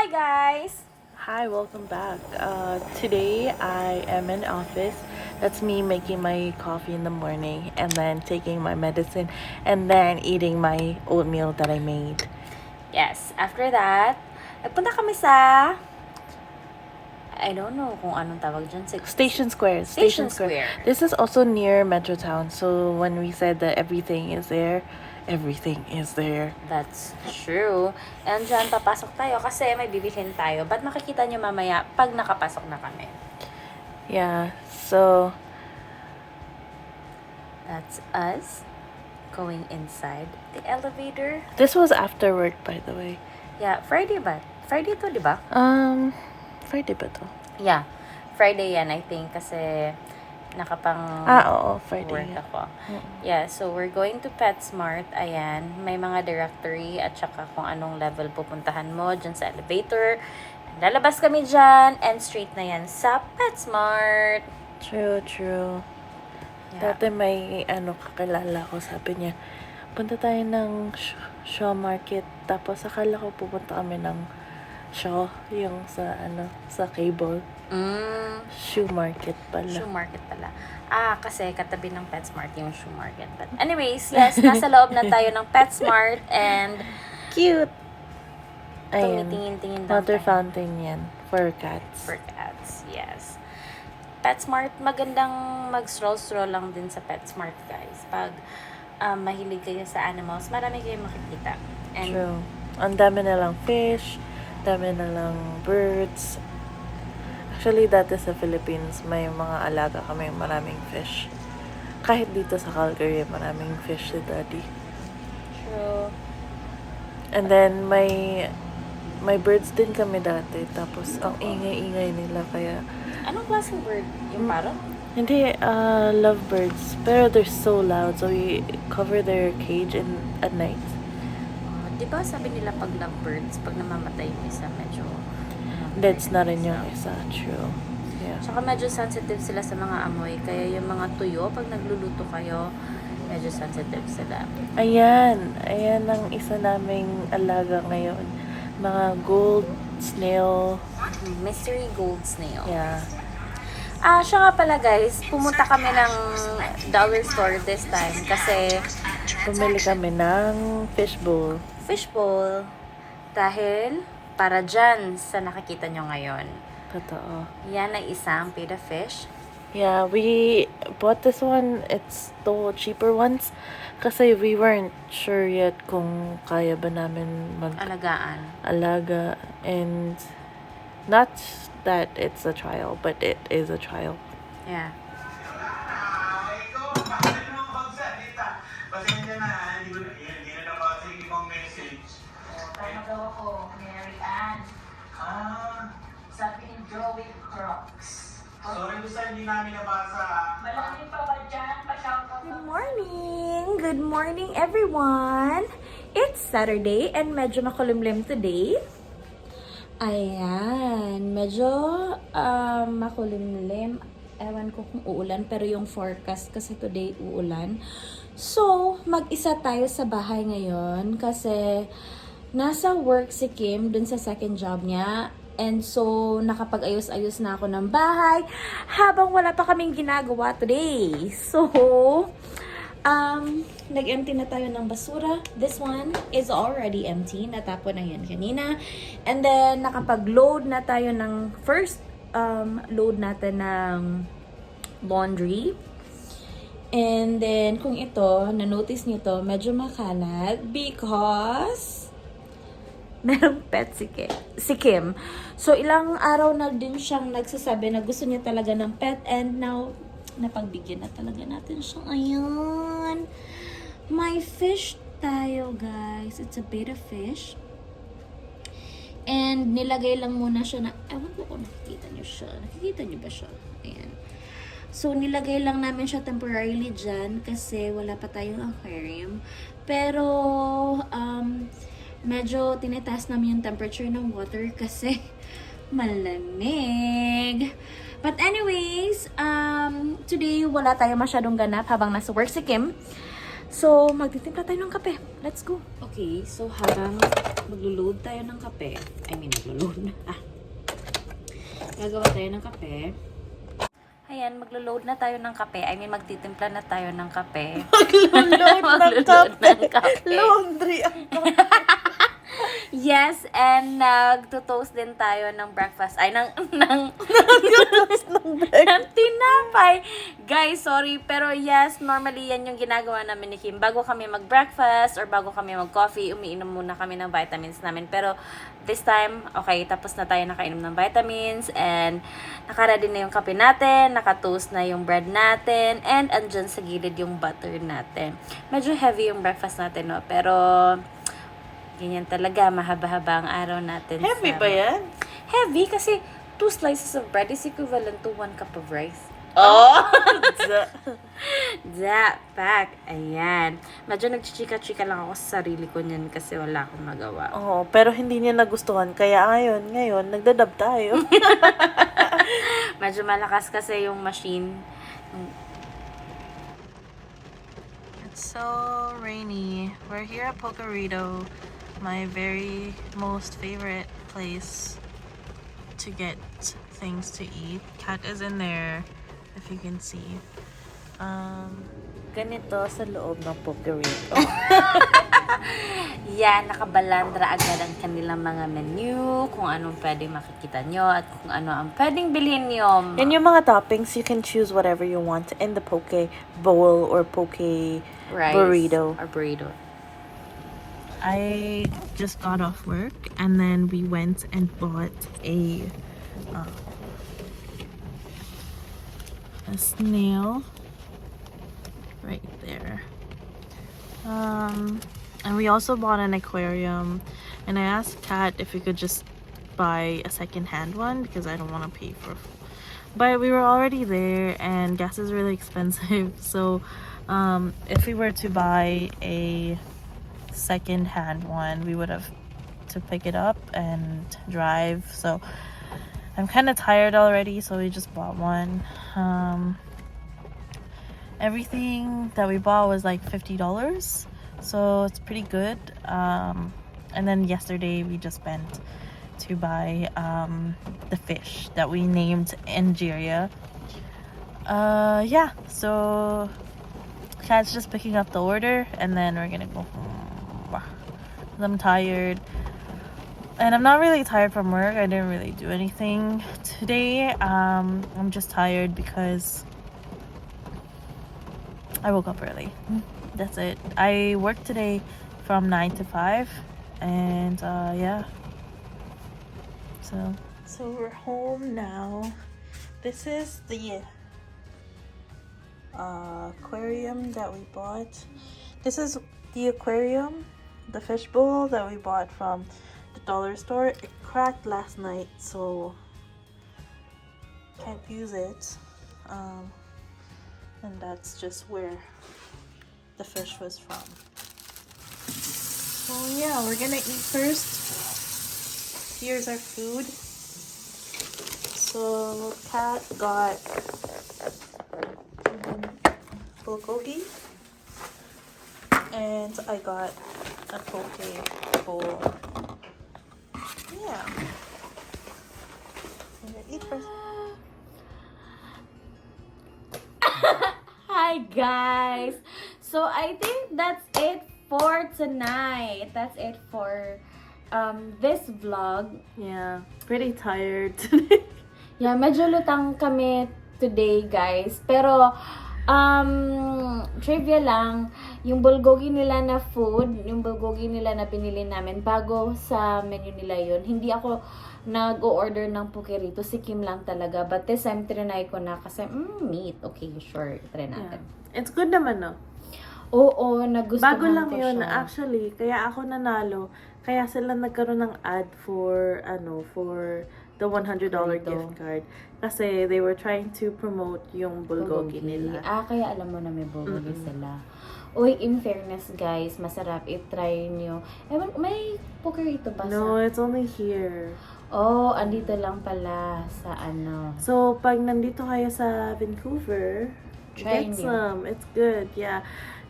Hi guys! Hi, welcome back. Today I am in office. That's me making my coffee in the morning and then taking my medicine and then eating my oatmeal that I made. Yes, after that, nagpunta kami sa... I don't know kung anong tawag dyan. Station Square. Station Square. This is also near Metrotown. So when we said that everything is there, everything is there. That's true. And dyan, papasok tayo kasi may bibilhin tayo. But makikita nyo mamaya pag nakapasok na kami. Yeah, so That's us going inside the elevator. this was after work, by the way. Yeah, Friday ba? Friday to, di ba? Friday ba to? Yeah, Friday yan, I think. Kasi nakapang... Oo, Friday. work Yeah. ako. Yeah, so we're going to PetSmart. Ayan, may mga directory at saka kung anong level pupuntahan mo dyan sa elevator. Lalabas kami dyan and straight na yan sa PetSmart. True. Yeah. Dati may kakilala ko, sabi niya, punta tayo ng Shaw Market. Tapos akala ko pupunta kami ng Shaw, yung sa cable. Shoe Market pala. Shoe Market pala. Kasi katabi ng PetSmart yung Shoe Market. But anyways, yes, nasa loob na tayo ng PetSmart and Cute! Ayan. tumitingin-tingin lang Water tayo. fountain yan for cats. For cats, yes. PetSmart, magandang mag-stroll lang din sa PetSmart, guys. Pag mahilig kayo sa animals, marami kayong makikita. And True. Ang dami na lang fish, dami na lang birds. Actually, dati sa Philippines, may mga alaga kami maraming fish. Kahit dito sa Calgary, maraming fish si Daddy. True. And then, may birds din kami dati. Tapos, ang ingay-ingay nila. Kaya, Anong klaseng bird? Yung parrot? hindi, lovebirds. Pero they're so loud. So, we cover their cage at night. Di ba sabi nila pag lovebirds, pag namamatay yung isa, medyo... Deads na rin yung isa. True. Yeah. Tsaka medyo sensitive sila sa mga amoy. Kaya yung mga tuyo, pag nagluluto kayo, medyo sensitive sila. Ayan ang isa naming alaga ngayon. Mga gold snail. Mystery gold snail. Yeah. Siya nga pala guys, pumunta kami ng dollar store this time kasi Pumili kami ng fishbowl. fishbowl dahil para dyan sa nakikita nyo ngayon. Totoo. Yan ay isang pita fish. Yeah, we bought this one. It's the cheaper ones. Kasi we weren't sure yet kung kaya ba namin Alagaan. mag-alaga. And not that it's a trial, but it is a trial. Yeah. Pasensya na, hindi na nabasa yung ibang message. Tayo daw ako, Mary Ann. Sabi ni Joey Crocs. Sorry doon sa hindi namin nabasa. Malalim pa ba dyan? Pa-shout out Good morning! Good morning, everyone! It's Saturday and medyo makulimlim today. Ayan, medyo makulimlim. Ewan ko kung uulan, pero yung forecast kasi today uulan. So, mag-isa tayo sa bahay ngayon kasi nasa work si Kim dun sa second job niya. And so, nakapag-ayos-ayos na ako ng bahay habang wala pa kaming ginagawa today. So, nag-empty na tayo ng basura. This one is already empty. Natapon na yan kanina. And then, nakapag-load na tayo ng first load natin ng laundry. And then, kung ito, na-notice nyo to, medyo makalat because merong pet si Kim. So, ilang araw na din siyang nagsasabi na gusto niya talaga ng pet and now, napagbigyan na talaga natin siya. Ayan. May fish tayo, guys. It's a betta fish. And nilagay lang muna siya na, ewan ko kung nakikita niyo siya. Nakikita niyo ba siya? Ayan. So, nilagay lang namin siya temporarily dyan kasi wala pa tayong aquarium. Pero, medyo tinitaas namin yung temperature ng water kasi malamig. But anyways, today wala tayo masyadong ganap habang nasa work si Kim. So, magtitimpla tayo ng kape. Let's go. Okay, so habang maglo-load tayo ng kape, maglo-load na. Gagawa tayo ng kape. Ayan, maglo-load na tayo ng kape. Magtitimpla na tayo ng kape. Maglo-load ng kape. Laundry ang Yes, and nagto-toast din tayo ng breakfast. Nag-toast ng ng tinapay. Guys, sorry, pero yes, normally yan yung ginagawa namin ni Kim. Bago kami mag-breakfast or bago kami mag-coffee, umiinom muna kami ng vitamins namin. Pero this time, okay, tapos na tayo nakainom ng vitamins and naka-ready na yung kape natin, naka-toast na yung bread natin, and andyan sa gilid yung butter natin. Medyo heavy yung breakfast natin, no? Pero ganyan talaga, mahaba-haba ang araw natin. Heavy ba yan? Heavy kasi 2 slices of bread is equivalent to 1 cup of rice. Oh! That pack. Ayan. Medyo nagchichika-chika lang ako sa sarili ko niyan kasi wala akong magawa. Oo, pero hindi niya nagustuhan. Kaya ngayon, nagdadab tayo. Medyo malakas kasi yung machine. It's so rainy. We're here at Pokerito, my very most favorite place to get things to eat. Kat is in there, if you can see. Ganito sa loob ng Pokerito. Yan, nakabalandra agad ang kanilang mga menu, kung anong pwedeng makikita nyo, at kung ano ang pwedeng bilhin nyo. And yung mga toppings, you can choose whatever you want in the poke bowl or poke Rice burrito. Or burrito. I just got off work and then we went and bought a snail right there. And we also bought an aquarium, and I asked Kat if we could just buy a second-hand one because I don't want to pay for. But we were already there, and gas is really expensive. So, if we were to buy a second-hand one, we would have to pick it up and drive. So, I'm kind of tired already, so we just bought one. Everything that we bought was like $50, so it's pretty good. And then yesterday we just spent to buy the fish that we named Angeria. Yeah, so Kat's just picking up the order and then we're gonna go home. I'm tired. And I'm not really tired from work. I didn't really do anything today. I'm just tired because I woke up early. That's it. I worked today from 9 to 5. And yeah. So we're home now. This is the aquarium that we bought. This is the aquarium, the fish bowl that we bought from the dollar store. It cracked last night, so can't use it. And that's just where the fish was from. So yeah, we're gonna eat first. Here's our food. So Kat got bulgogi and I got a poke bowl. Yeah. I'm gonna eat first. Hi guys! So I think that's it for tonight. That's it for this vlog. Yeah, pretty tired today. Yeah, medyo lutang kami today guys. Pero trivia lang, yung bulgogi nila na food, yung bulgogi nila na pinili namin, bago sa menu nila yun. Hindi ako nag-o-order ng Pokerito, si Kim lang talaga. But this time, trinay ko na kasi, meat. Okay, sure, try natin. Yeah. It's good naman, no? Oo, nagustuhan bago lang ko yun, siya. actually. Kaya ako nanalo. Kaya sila nagkaroon ng ad for, for the $100 gift card. Kasi they were trying to promote yung bulgogi nila. Kaya alam mo na may bulgogi sila. Uy, in fairness guys, masarap. I-try nyo. Ewan, may Pokerito ba No, sa... it's only here. Oh, andito lang pala sa ano. So, pag nandito kayo sa Vancouver, Try get nyo. some. It's good, yeah.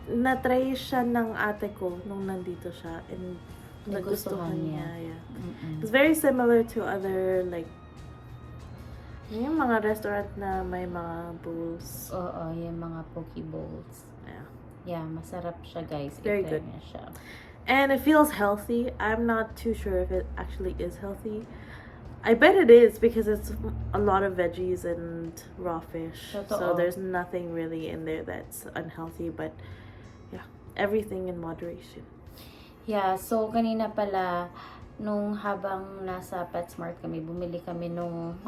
na-try siya ng ate ko nung nandito siya and Nagustuhan nagustuhan niya. niya. Yeah. Mm-mm. It's very similar to other like yung mga restaurant na may mga bowls. Oo, yung mga poke bowls. Yeah. Yeah, masarap siya guys. Very I-try good. niya siya. And it feels healthy. I'm not too sure if it actually is healthy. I bet it is because it's a lot of veggies and raw fish. So Totoo. there's nothing really in there that's unhealthy. But yeah, everything in moderation. Yeah, so kanina pala, nung habang nasa PetSmart kami, bumili kami nung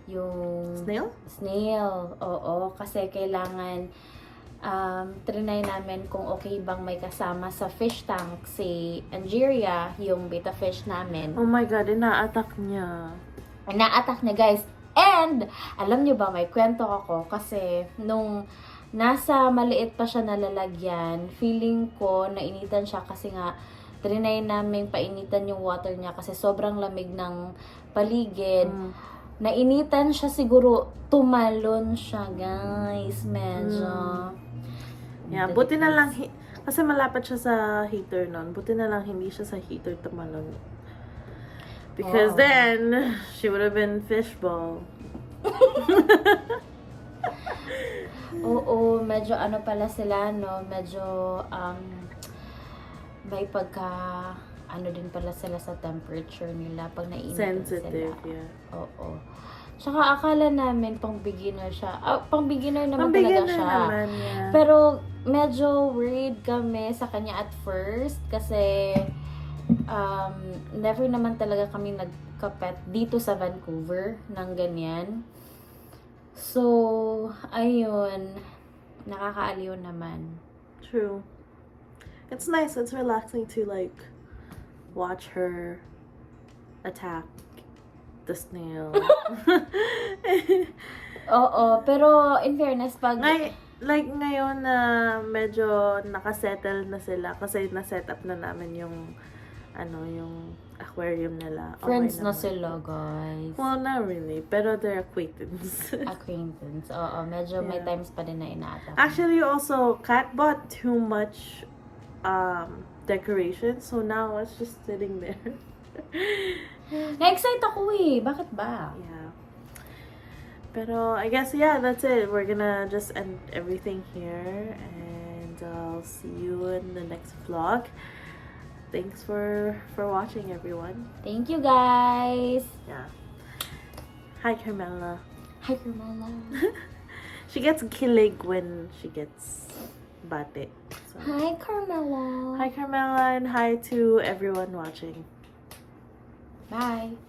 yung snail. Oo, kasi kailangan trinay namin kung okay bang may kasama sa fish tank si Angeria, yung beta fish namin. Oh my God, ina-attack niya. Na-attack niya guys. And, alam niyo ba, may kwento ako kasi nung nasa maliit pa siya nalalagyan, feeling ko nainitan siya kasi nga trinay namin painitan yung water niya kasi sobrang lamig ng paligid. Nainitan siya siguro, tumalon siya guys, medyo. Yeah, buti na lang, kasi malapit siya sa heater nun. Buti na lang hindi siya sa heater tumalon. Because then, she would have been fishbowl. Oo, medyo ano pala sila, no? Medyo, may pagka, ano din pala sila sa temperature nila pag nainitan Sensitive, sila. yeah. Oo. Tsaka akala namin pang beginner siya. Pang beginner naman Pang-beginner talaga siya. naman, yeah. Pero medyo worried kami sa kanya at first kasi never naman talaga kami nagkapet dito sa Vancouver ng ganyan. So, ayun. Nakakaaliw naman. True. It's nice. It's relaxing to like watch her attack the snail. Oo, pero in fairness, pag... Like ngayon na medyo nakasettle na sila kasi na-set up na namin yung yung aquarium nila. Okay friends na naman. sila, guys. Well, not really. Pero they're acquaintance. Acquaintance. Oo, medyo may Yeah. times pa din na ina-attack. Actually, also, Kat bought too much decoration. So now it's just sitting there. Na-excite ako eh. Bakit ba? Yeah. Pero I guess, yeah, that's it. We're gonna just end everything here. And I'll see you in the next vlog. Thanks for watching, everyone. Thank you, guys. Yeah. Hi, Carmela. Hi, Carmela. She gets kilig when she gets bate. So. Hi, Carmela. Hi, Carmela, and hi to everyone watching. Bye.